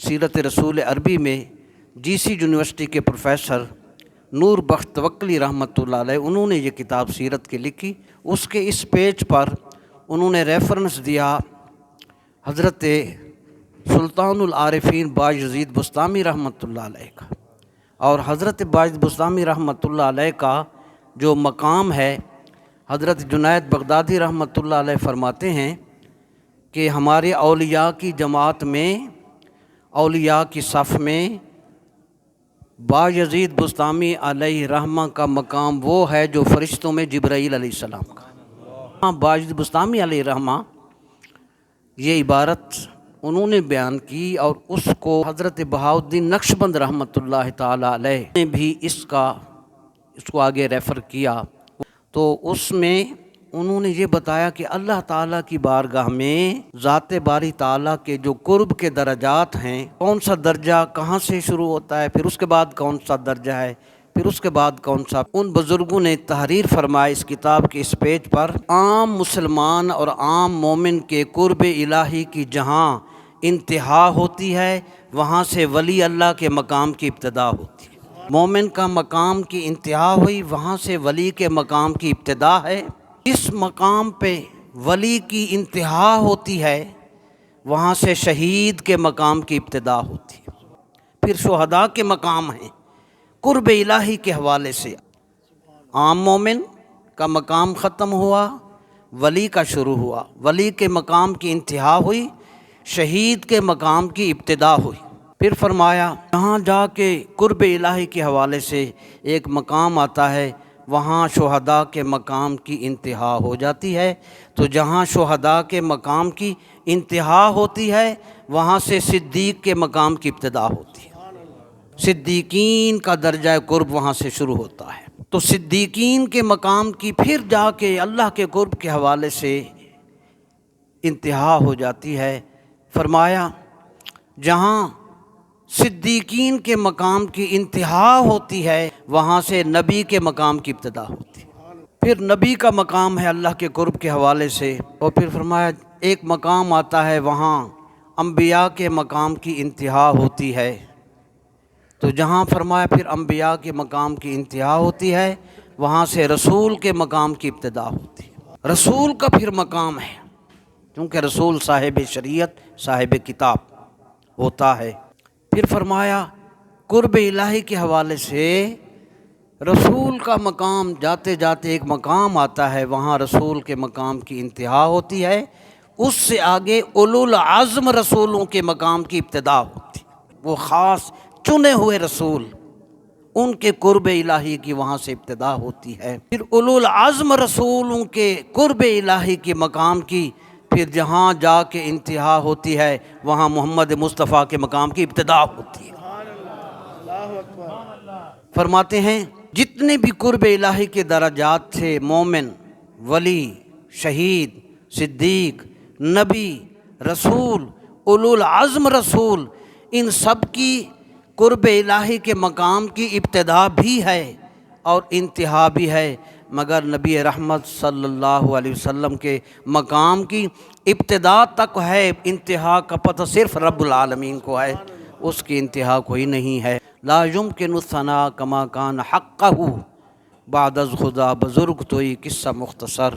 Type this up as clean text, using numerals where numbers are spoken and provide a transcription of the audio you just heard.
سیرت رسول عربی میں GC یونیورسٹی کے پروفیسر نور بخش توکلی رحمۃ اللہ علیہ انہوں نے یہ کتاب سیرت کی لکھی۔ اس کے اس پیج پر انہوں نے ریفرنس دیا حضرت سلطان العارفین بایزید بسطامی رحمۃ اللہ علیہ کا، اور حضرت بایزید بسطامی رحمۃ اللہ علیہ کا جو مقام ہے، حضرت جنید بغدادی رحمۃ اللہ علیہ فرماتے ہیں کہ ہمارے اولیاء کی جماعت میں، اولیاء کی صف میں بایزید بسطامی علیہ رحمہ کا مقام وہ ہے جو فرشتوں میں جبرائیل علیہ السلام کا۔ بایزید بسطامی علیہ رحمہ یہ عبارت انہوں نے بیان کی، اور اس کو حضرت بہاؤالدین نقشبند رحمۃ اللہ تعالی علیہ نے بھی اس کو آگے ریفر کیا۔ تو اس میں انہوں نے یہ بتایا کہ اللہ تعالیٰ کی بارگاہ میں ذات باری تعالیٰ کے جو قرب کے درجات ہیں، کون سا درجہ کہاں سے شروع ہوتا ہے، پھر اس کے بعد کون سا درجہ ہے، پھر اس کے بعد کون سا، ان بزرگوں نے تحریر فرمایا اس کتاب کے اس پیج پر، عام مسلمان اور عام مومن کے قرب الہی کی جہاں انتہا ہوتی ہے، وہاں سے ولی اللہ کے مقام کی ابتدا ہوتی ہے۔ مومن کا مقام کی انتہا ہوئی، وہاں سے ولی کے مقام کی ابتدا ہے۔ اس مقام پہ ولی کی انتہا ہوتی ہے، وہاں سے شہید کے مقام کی ابتدا ہوتی ہے۔ پھر شہداء کے مقام ہیں قرب الہی کے حوالے سے۔ عام مومن کا مقام ختم ہوا، ولی کا شروع ہوا، ولی کے مقام کی انتہا ہوئی، شہید کے مقام کی ابتدا ہوئی۔ پھر فرمایا جہاں جا کے قرب الہی کے حوالے سے ایک مقام آتا ہے، وہاں شہداء کے مقام کی انتہا ہو جاتی ہے۔ تو جہاں شہداء کے مقام کی انتہا ہوتی ہے، وہاں سے صدیق کے مقام کی ابتدا ہوتی ہے۔ صدیقین کا درجہ قرب وہاں سے شروع ہوتا ہے۔ تو صدیقین کے مقام کی پھر جا کے اللہ کے قرب کے حوالے سے انتہا ہو جاتی ہے۔ فرمایا جہاں صدیقین کے مقام کی انتہا ہوتی ہے، وہاں سے نبی کے مقام کی ابتدا ہوتی ہے۔ پھر نبی کا مقام ہے اللہ کے قرب کے حوالے سے، اور پھر فرمایا ایک مقام آتا ہے وہاں انبیاء کے مقام کی انتہا ہوتی ہے۔ تو جہاں فرمایا پھر انبیاء کے مقام کی انتہا ہوتی ہے، وہاں سے رسول کے مقام کی ابتدا ہوتی ہے۔ رسول کا پھر مقام ہے، کیونکہ رسول صاحب شریعت، صاحب کتاب ہوتا ہے۔ پھر فرمایا قرب الہی کے حوالے سے رسول کا مقام جاتے جاتے ایک مقام آتا ہے، وہاں رسول کے مقام کی انتہا ہوتی ہے۔ اس سے آگے اولو العزم رسولوں کے مقام کی ابتدا ہوتی ہے، وہ خاص چنے ہوئے رسول، ان کے قرب الہی کی وہاں سے ابتدا ہوتی ہے۔ پھر اولو العزم رسولوں کے قرب الہی کے مقام کی پھر جہاں جا کے انتہا ہوتی ہے، وہاں محمد مصطفیٰ کے مقام کی ابتدا ہوتی ہے۔ فرماتے ہیں جتنے بھی قرب الہی کے درجات تھے، مومن، ولی، شہید، صدیق، نبی، رسول، اولو العزم رسول، ان سب کی قرب الہی کے مقام کی ابتدا بھی ہے اور انتہا بھی ہے، مگر نبی رحمت صلی اللہ علیہ وسلم کے مقام کی ابتدا تک ہے، انتہا کا پتہ صرف رب العالمین کو ہے، اس کی انتہا کوئی نہیں ہے۔ لا یمکن الثناء کما کان حقہ بعد از خدا، بزرگ تو یہ قصہ مختصر۔